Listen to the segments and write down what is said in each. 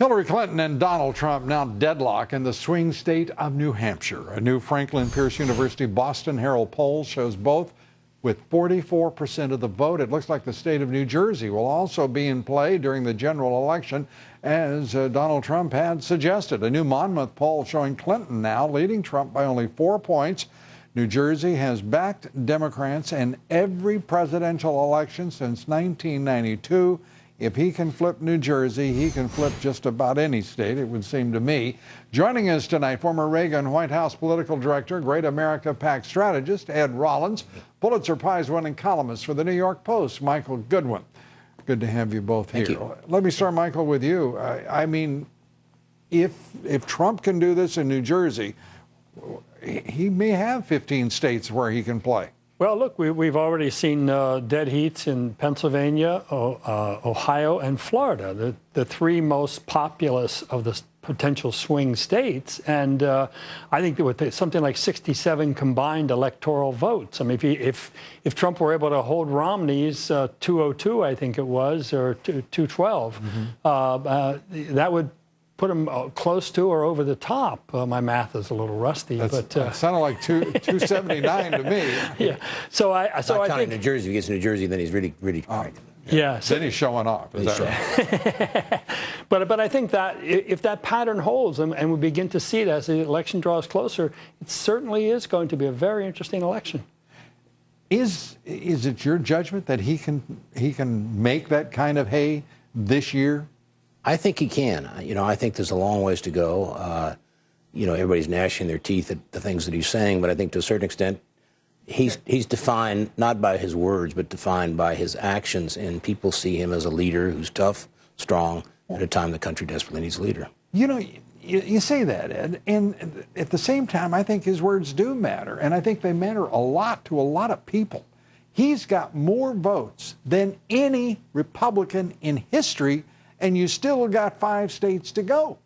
Hillary Clinton and Donald Trump now deadlock in the swing state of New Hampshire. A new Franklin Pierce University Boston Herald poll shows both with 44% of the vote. It looks like the state of New Jersey will also be in play during the general election, as Donald Trump had suggested. A new Monmouth poll showing Clinton now leading Trump by only 4 points. New Jersey has backed Democrats in every presidential election since 1992. If he can flip New Jersey, he can flip just about any state, it would seem to me. Joining us tonight, former Reagan White House political director, Great America PAC strategist, Ed Rollins, Pulitzer Prize-winning columnist for the New York Post, Michael Goodwin. Good to have you both here. Thank you. Let me start, Michael, with you. I mean, if Trump can do this in New Jersey, he may have 15 states where he can play. Well, look, we've already seen dead heats in Pennsylvania, Ohio, and Florida, the three most populous of the potential swing states. And I think that with something like 67 combined electoral votes, I mean, if Trump were able to hold Romney's 202, I think it was, or 212, that would put him close to or over the top. My math is a little rusty, but it sounded like 279 to me. Yeah. So I think think New Jersey. If he gets New Jersey, then he's really yeah. So, then he's showing off. Is that right? But I think that if that pattern holds and we begin to see it as the election draws closer, it certainly is going to be a very interesting election. Is it your judgment that he can make that kind of hay this year? I think he can. I think there's a long ways to go. Everybody's gnashing their teeth at the things that he's saying, but I think to a certain extent, he's defined not by his words, but defined by his actions, and people see him as a leader who's tough, strong, at a time the country desperately needs a leader. You say that, Ed, and at the same time, I think his words do matter, and I think they matter a lot to a lot of people. He's got more votes than any Republican in history, and you still got 5 states to go.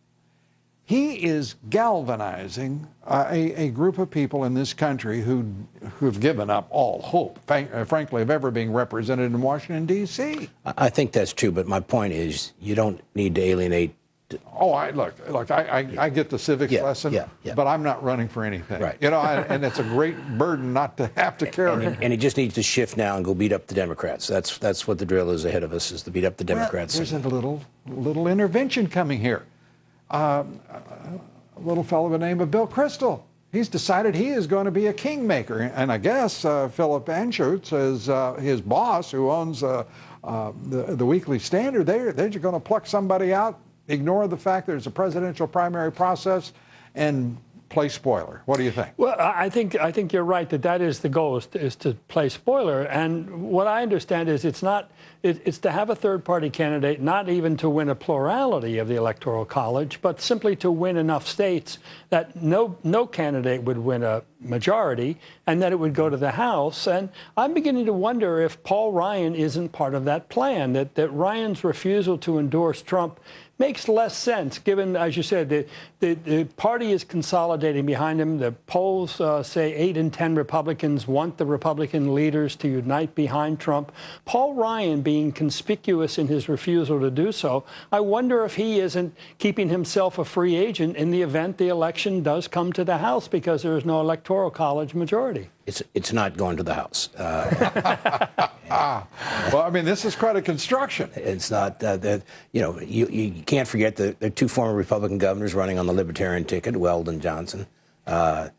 He is galvanizing a group of people in this country who've given up all hope, frankly, of ever being represented in Washington, D.C. I think that's true, but my point is you don't need to alienate. Look, I get the civics lesson, but I'm not running for anything. Right. And it's a great burden not to have to carry. And he just needs to shift now and go beat up the Democrats. That's what the drill is ahead of us, is to beat up the Democrats. There's a little intervention coming here. A little fellow by the name of Bill Kristol. He's decided he is going to be a kingmaker. And I guess Philip Anschutz is his boss, who owns the Weekly Standard. They're just going to pluck somebody out, ignore the fact there's a presidential primary process, and play spoiler. What do you think? Well, I think you're right that is the goal, is to play spoiler. And what I understand is it's to have a third-party candidate, not even to win a plurality of the Electoral College, but simply to win enough states that no candidate would win a majority, and that it would go to the House. And I'm beginning to wonder if Paul Ryan isn't part of that plan, that Ryan's refusal to endorse Trump makes less sense, given, as you said, the party is consolidating behind him. The polls say 8 in 10 Republicans want the Republican leaders to unite behind Trump. Paul Ryan being conspicuous in his refusal to do so, I wonder if he isn't keeping himself a free agent in the event the election does come to the House, because there is no Electoral College majority. It's not going to the House. Well, I mean, this is quite a construction. It's not you can't forget there are 2 former Republican governors running on the Libertarian ticket, Weld and Johnson. They're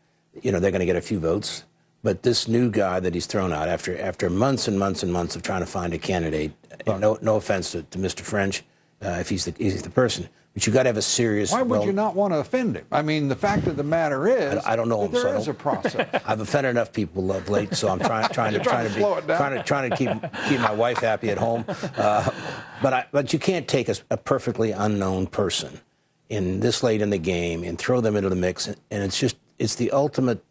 going to get a few votes. But this new guy that he's thrown out after months and months and months of trying to find a candidate, and no offense to Mr. French, if he's the person, but you got to have a serious. Why would you not want to offend him? I mean, the fact of the matter is, I don't know him. There is a process. I've offended enough people of late, so I'm trying to keep my wife happy at home. But you can't take a perfectly unknown person in this late in the game and throw them into the mix, and it's the ultimate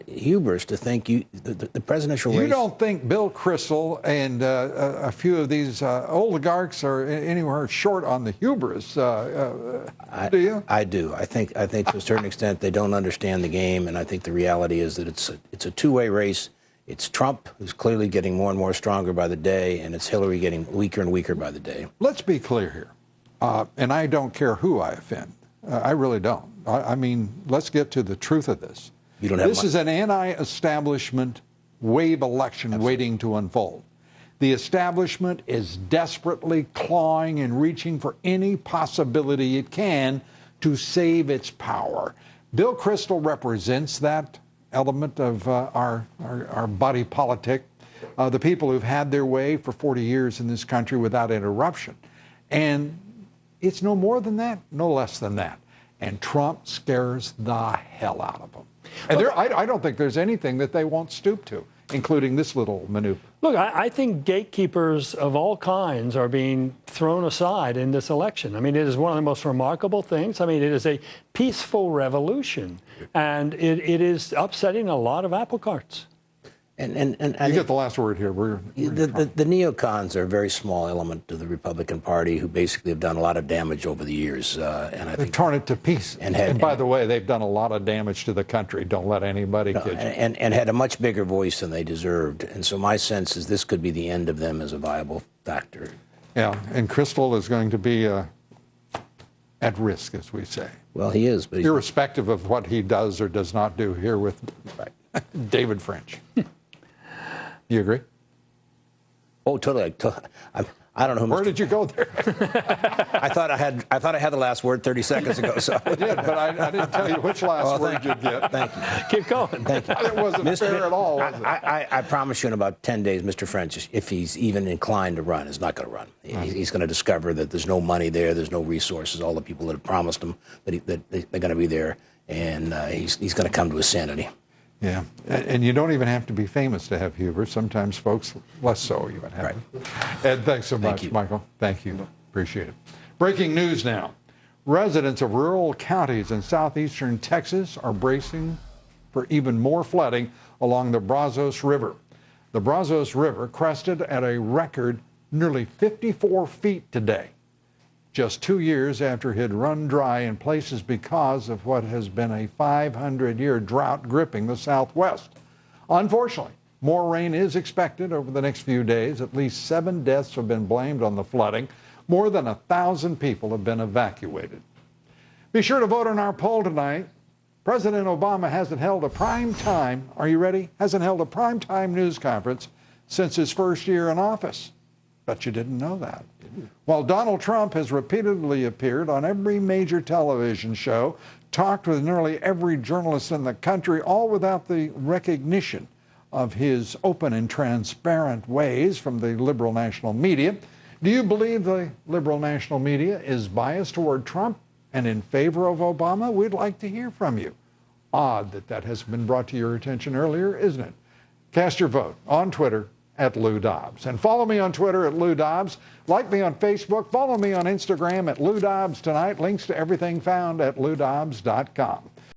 hubris to think the presidential race. You don't think Bill Kristol and a few of these oligarchs are anywhere short on the hubris? Do you? I do. I think to a certain extent they don't understand the game, and I think the reality is that it's a two-way race. It's Trump, who's clearly getting more and more stronger by the day, and it's Hillary getting weaker and weaker by the day. Let's be clear here. And I don't care who I offend. I really don't. I mean, let's get to the truth of this. This is an anti-establishment wave election waiting to unfold. The establishment is desperately clawing and reaching for any possibility it can to save its power. Bill Kristol represents that element of our body politic, the people who've had their way for 40 years in this country without interruption. And it's no more than that, no less than that. And Trump scares the hell out of them. And I don't think there's anything that they won't stoop to, including this little maneuver. Look, I think gatekeepers of all kinds are being thrown aside in this election. I mean, it is one of the most remarkable things. I mean, it is a peaceful revolution, and it is upsetting a lot of apple carts. And you get the last word here. The neocons are a very small element of the Republican Party who basically have done a lot of damage over the years. And I think they've torn it to pieces. And by the way, they've done a lot of damage to the country. Don't let anybody kid you. And had a much bigger voice than they deserved. And so my sense is this could be the end of them as a viable factor. Yeah, and Kristol is going to be at risk, as we say. Well, he is. But irrespective of what he does or does not do here with David French. You agree? Oh, totally. I don't know. Where did you go there? I thought I had the last word 30 seconds ago. So I did, but I didn't tell you which last word you'd get. Thank you. Keep going. Thank you. It wasn't fair at all, was it? I promise you in about 10 days, Mr. French, if he's even inclined to run, is not going to run. He's going to discover that there's no money there, there's no resources. All the people that have promised him that they're going to be there, and he's going to come to his sanity. Yeah, and you don't even have to be famous to have humor. Sometimes folks less so even have it. Ed, thanks so much, Michael. Thank you. Appreciate it. Breaking news now. Residents of rural counties in southeastern Texas are bracing for even more flooding along the Brazos River. The Brazos River crested at a record nearly 54 feet today, just 2 years after it had run dry in places because of what has been a 500-year drought gripping the Southwest. Unfortunately, more rain is expected over the next few days. At least 7 deaths have been blamed on the flooding. More than 1,000 people have been evacuated. Be sure to vote in our poll tonight. President Obama hasn't held a primetime, are you ready? Hasn't held a primetime news conference since his first year in office. Bet you didn't know that. While Donald Trump has repeatedly appeared on every major television show, talked with nearly every journalist in the country, all without the recognition of his open and transparent ways from the liberal national media. Do you believe the liberal national media is biased toward Trump and in favor of Obama? We'd like to hear from you. Odd that hasn't been brought to your attention earlier, isn't it? Cast your vote on Twitter at Lou Dobbs. And follow me on Twitter at Lou Dobbs. Like me on Facebook. Follow me on Instagram at Lou Dobbs Tonight. Links to everything found at loudobbs.com.